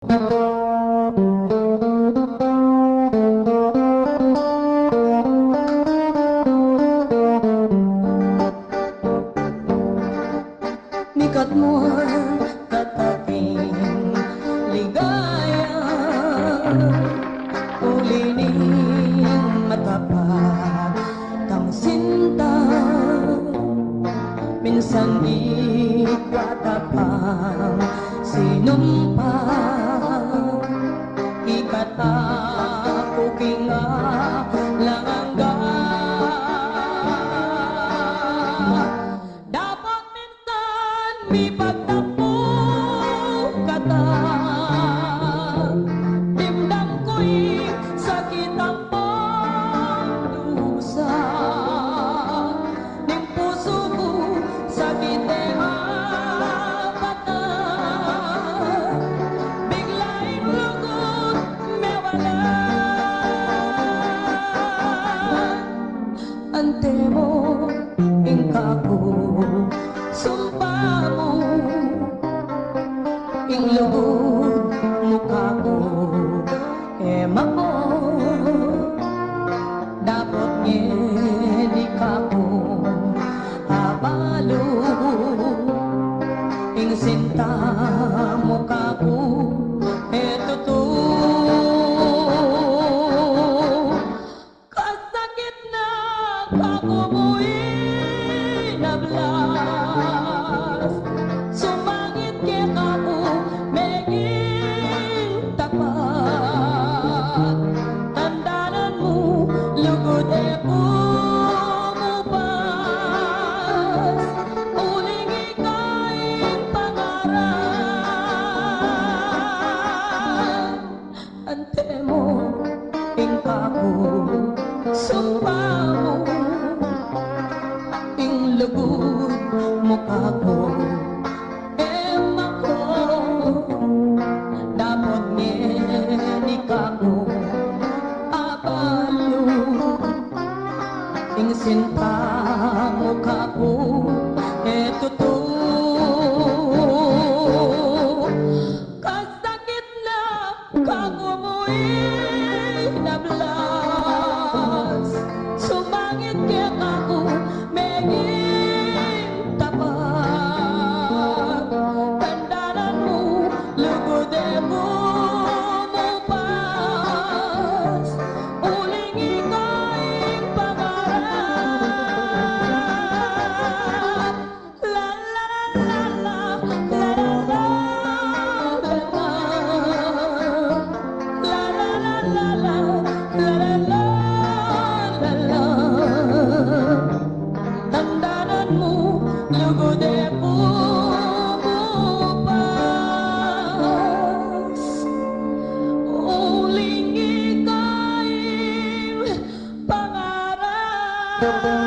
Mikat mo katating ligaya, ulining matapat tang sinta. Minsan di katapang sinumpa, ikata kukinga langangga. Dapat minsan mi pagtapo kata, timdam ko'y sakit ang pagdusa. Ning puso ko sakit ay mapata, biglaing lugod mewala. Ante mo ingka ko sumpa mo, ing lugod mukha ko ema ko. Dapat di ka ko abalo, ing sinta mukha ko eto to. Kasakit na kako mo'y nablas, sumangit kaya kako meging tapat. Tandanan mo lugod bumupas, uling ika'y pangarap. Ante mo ingka ko sumpa mo, ing lugod mukha ko ema ko. Dapat di ka ko abalo, ing sinta mukha ko eto to. Kasakit na kako mo'y nablas, sumangit kaya kako meging tapat. Tandanan mo lugod bumupas, uling ika'y pangarap. La la la la la la la la la la la la la la. Tandanan mo lugod bumupas, uling ika'y pangarap.